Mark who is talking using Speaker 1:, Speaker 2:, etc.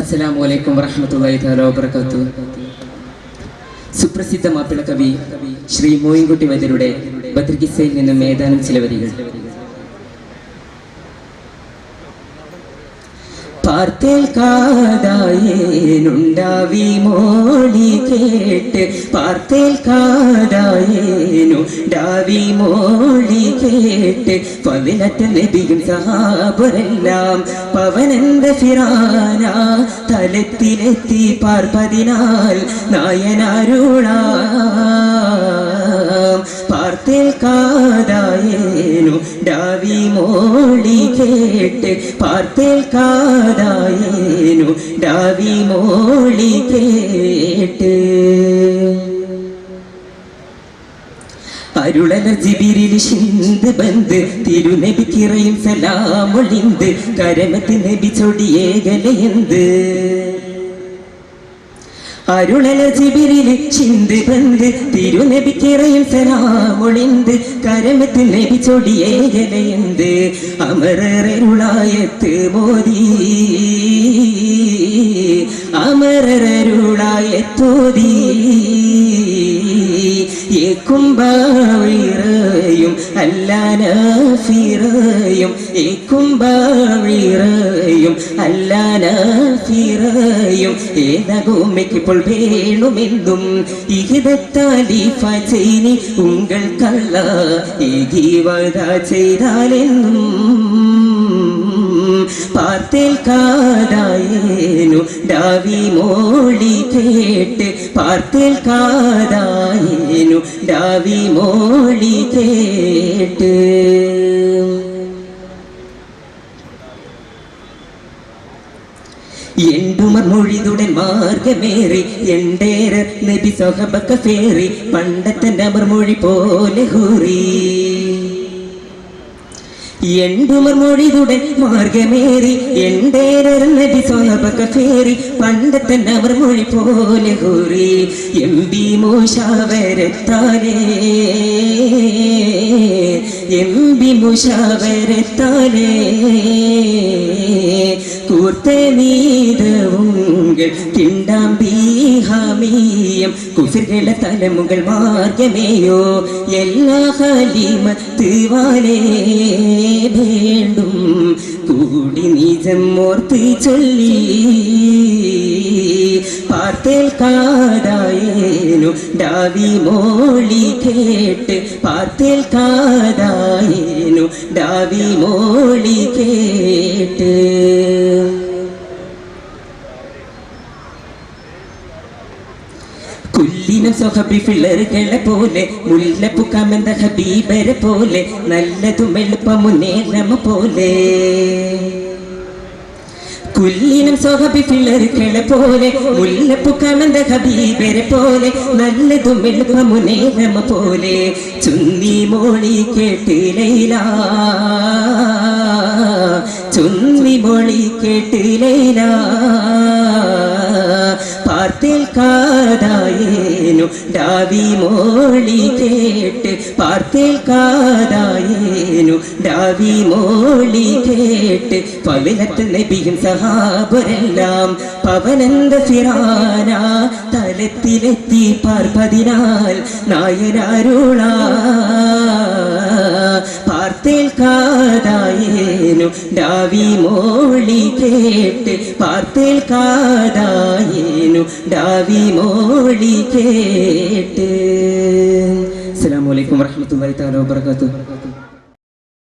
Speaker 1: അസ്സലാമു അലൈക്കും വറഹ്മത്തുള്ളാഹി തആല വബറകാതുഹു. സുപ്രസിദ്ധ മാപ്പിള കവി ശ്രീ മോയിൻകുട്ടി വൈദ്യരുടെ ബദ്രിഖിസ്സയിൽ നിന്നും ഏതാനും ചില വരികൾ. പാർത്തേൽക്കാതായേനുണ്ടാവി മോളി കേട്ട്, പാർത്തേൽക്കാതായേനുണ്ടാവി മോളി കേട്ട്, ഫളിലത്ത് നബിയും സഹാബരെല്ലാം പവനന്ത ഫിറാന തലത്തിലെത്തി പാർപ്പതിനാൽ നായനാരുളാം. പാർത്തേൽക്കാതായേനു ഡാവി മോളി കേട്ട്, പാർത്തേൽക്കാതായേനു ഡാവി മോളി കേട്ട്. അരുളല ജിബിരിൽ ഷിന്ത് ബന്ദ് തിരുനബിക്കിറയും സലാമൊളിന്ത് കരമത്ത് നബി ചൊടിയേകലയെന്ത്. അരുളല ജിബിരിൽ ഷിന്ത് ബന്ദ് തിരുനബിക്കിറയും സലാമൊളിന്ത് കരമത്ത് നബി ചൊടിയേകലയെന്ത്. അമരരുളായത്ത് മോദി അമരരുളായത്തോദി ഏക്കുംബാഴിറയും അല്ലാനഫിറയും ഏക്കുംബാഴിറയും അല്ലാനഫിറയും ഏതകുമയ്ക്കിപ്പോൾ വേണമെന്നും ഇഹിതത്താലിഫ ചെയ്നി ഉങ്ങൾ കള്ള ഏകീവത ചെയ്താലെന്നും. പാർത്തേൽക്കാതായേനു ഡാവി മോളി കേട്ട്, പാർത്തേൽക്കാതായേനു ഡാവി മോളി കേട്ട്. എണ്ടുമർ മൊഴിതുടൻ മാർഗമേറി എണ്ടേര നബി സ്വഹബക്ക ഫേറി പണ്ടത്തെ നബർ മൊഴി പോലെ ഹൂറി. എണ്ടുമർ മൊഴിതുടൻ മാർഗമേറി എണ്ടേരർ നബി സ്വഹബക്ക ഫേറി പണ്ടത്തെ നബർ മൊഴി പോലെ ഹൂറി. എംബി മുശാവരത്താലേ എംബി മുശാവരത്താലേ കൂർത്തെ നീതവുങ്ങൾ കിണ്ടാമ്പി ഹമീയം കുഫിർകള തലമുകൾ മാർഗമേയോ എല്ലാ ഹലീമത്ത് വാലേ വേണ്ടും കൂടി നീജം ഓർത്ത് ചൊല്ലി. പാർത്തേൽക്കാതായേനു ഡാവി മോളി കേട്ട്, പാർത്തേൽക്കാതായേനു ഡാവി മോളി കേട്ട്. കുല്ലിനം സ്വഹബി ഫിളറുകളെ പോലെ മുല്ലപ്പു കമന്ത ഹബീബരെ പോലെ നല്ലതും എളുപ്പമുന്നേരമ പോലെ. കുല്ലിനം സ്വഹബി ഫിളറുകളെ പോലെ മുല്ലപ്പു കമന്ത ഹബീബരെ പോലെ നല്ലതും എളുപ്പമുന്നേരമ പോലെ. ചുന്നി മോളി കേട്ട് ലൈല ചുന്നി മോളി കേട്ട് ലൈല. പാർത്തേൽക്കാതായേനു ഡാവി മോളി കേട്ട്, പാർത്തേൽക്കാതായേനു ഡാവി മോളി കേട്ട്. ഫളിലത്ത് നബിയും സഹാബരെല്ലാം പവനന്ത ഫിറാന തലത്തിലെത്തി പാർപ്പതിനാൽ നായനാരുളാ. പാർത്തേൽക്കാതായേനു ഡാവി മോളി കേട്ട്, പാർത്തേൽക്കാതായേനു ഡാവി മോളി കേട്ട്. അസ്സലാമു അലൈക്കും വറഹ്മത്തുള്ളാഹി തആല വബറകാതുഹു.